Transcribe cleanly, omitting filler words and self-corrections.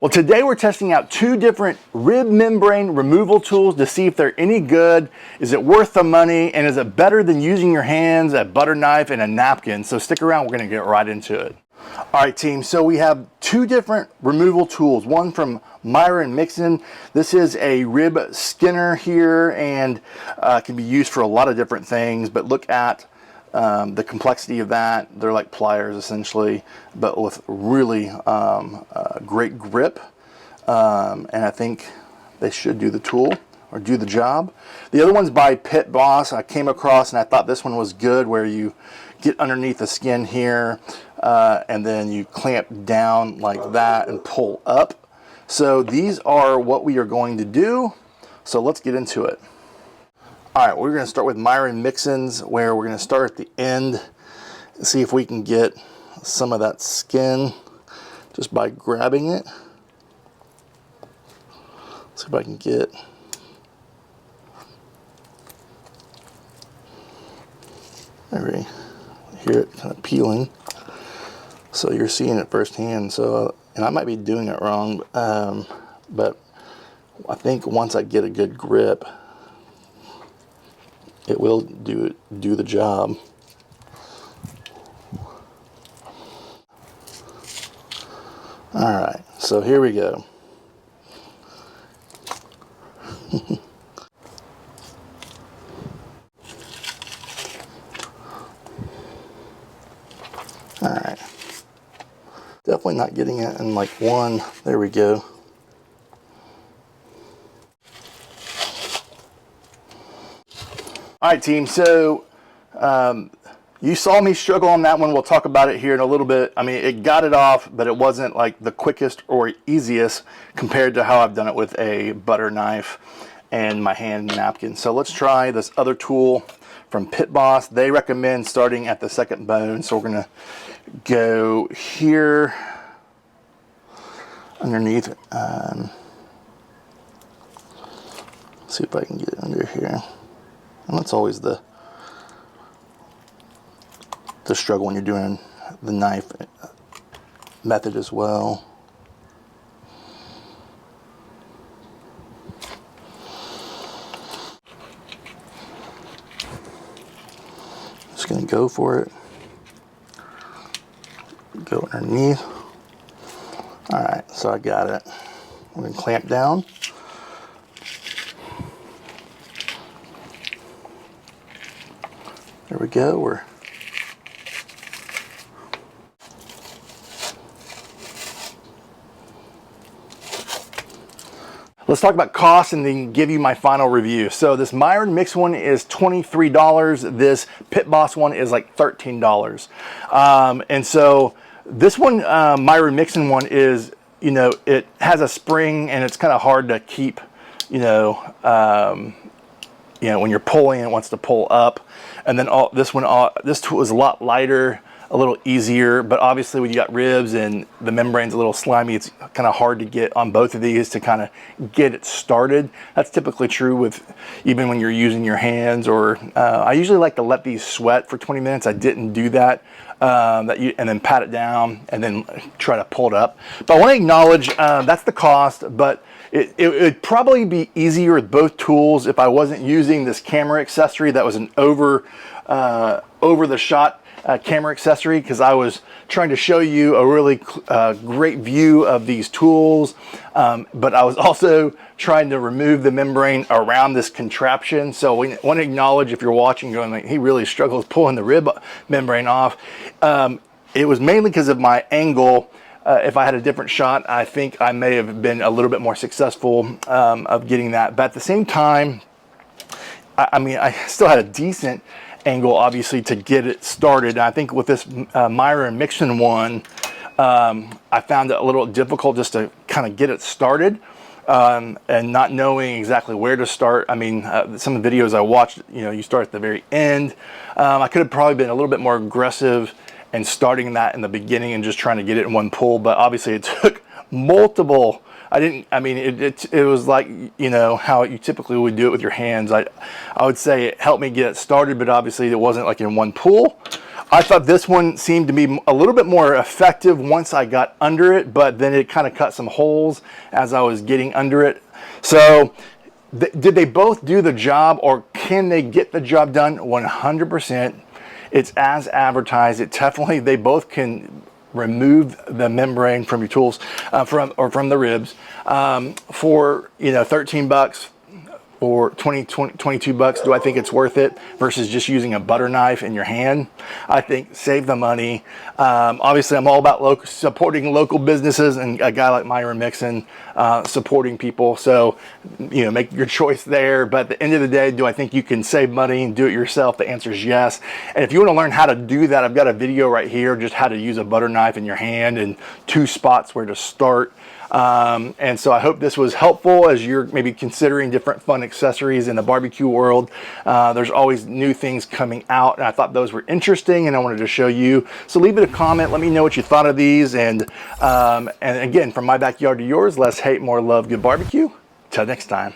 Well, today we're testing out two different rib membrane removal tools to see if they're any good. Is it worth the money? And is it better than using your hands, a butter knife, and a napkin? So stick around, we're gonna get right into it. All right, team, so we have two different removal tools. One from Myron Mixon. This is a rib skinner here and can be used for a lot of different things, but look at the complexity of that. They're like pliers essentially, but with really great grip. And I think they should do the tool or do the job. The other one's by Pit Boss. I came across and I thought this one was good, where you get underneath the skin here and then you clamp down like that and pull up. So these are what we are going to do. So let's get into it. All right, we're going to start with Myron Mixon's, where we're going to start at the end and see if we can get some of that skin just by grabbing it. See if I can get maybe hear it kind of peeling. So you're seeing it firsthand. So, and I might be doing it wrong, but I think once I get a good grip, it will do the job. All right, so here we go. All right, definitely not getting it in like one. There we go. All right, team, so you saw me struggle on that one. We'll talk about it here in a little bit. I mean, it got it off, but it wasn't like the quickest or easiest compared to how I've done it with a butter knife and my hand napkin. So let's try this other tool from Pit Boss. They recommend starting at the second bone. So we're gonna go here underneath. See if I can get it under here. And that's always the struggle when you're doing the knife method as well. Just gonna go for it. Go underneath. All right, so I got it. I'm gonna clamp down. There we go. Let's talk about cost and then give you my final review. So this Myron Mix one is $23. This Pit Boss one is like $13. And so this one, Myron Mixon one is, you know, it has a spring and it's kind of hard to keep, you know, when you're pulling, it wants to pull up. And then this tool is a lot lighter, a little easier, but obviously when you got ribs and the membrane's a little slimy, it's kind of hard to get on both of these to kind of get it started. That's typically true with even when you're using your hands, or I usually like to let these sweat for 20 minutes. I didn't do that, and then pat it down and then try to pull it up. But I want to acknowledge that's the cost, but it would probably be easier with both tools if I wasn't using this camera accessory that was an over the shot camera accessory, because I was trying to show you a really great view of these tools, but I was also trying to remove the membrane around this contraption. So we want to acknowledge, if you're watching going like, he really struggles pulling the rib membrane off. It was mainly because of my angle. If I had a different shot, I think I may have been a little bit more successful of getting that. But at the same time, I mean, I still had a decent angle, obviously, to get it started. And I think with this Myron Mixon one, I found it a little difficult just to kind of get it started, and not knowing exactly where to start. I mean, some of the videos I watched, you know, you start at the very end. I could have probably been a little bit more aggressive and starting that in the beginning and just trying to get it in one pull, but obviously it took multiple. It was like, you know, how you typically would do it with your hands. I would say it helped me get it started, but obviously it wasn't like in one pull. I thought this one seemed to be a little bit more effective once I got under it, but then it kind of cut some holes as I was getting under it. So did they both do the job, or can they get the job done? 100%. It's as advertised. It definitely, they both can remove the membrane from your tools, from the ribs, for, you know, 13 bucks. Or 22 bucks. Do I think it's worth it versus just using a butter knife in your hand? I think save the money. Obviously, I'm all about supporting local businesses, and a guy like Myron Mixon supporting people. So, you know, make your choice there. But at the end of the day, do I think you can save money and do it yourself? The answer is yes. And if you want to learn how to do that, I've got a video right here, just how to use a butter knife in your hand and 2 spots where to start. And so I hope this was helpful as you're maybe considering different fun accessories in the barbecue world. There's always new things coming out, and I thought those were interesting and I wanted to show you. So leave it a comment, let me know what you thought of these, and again, from my backyard to yours, less hate, more love, good barbecue. Till next time.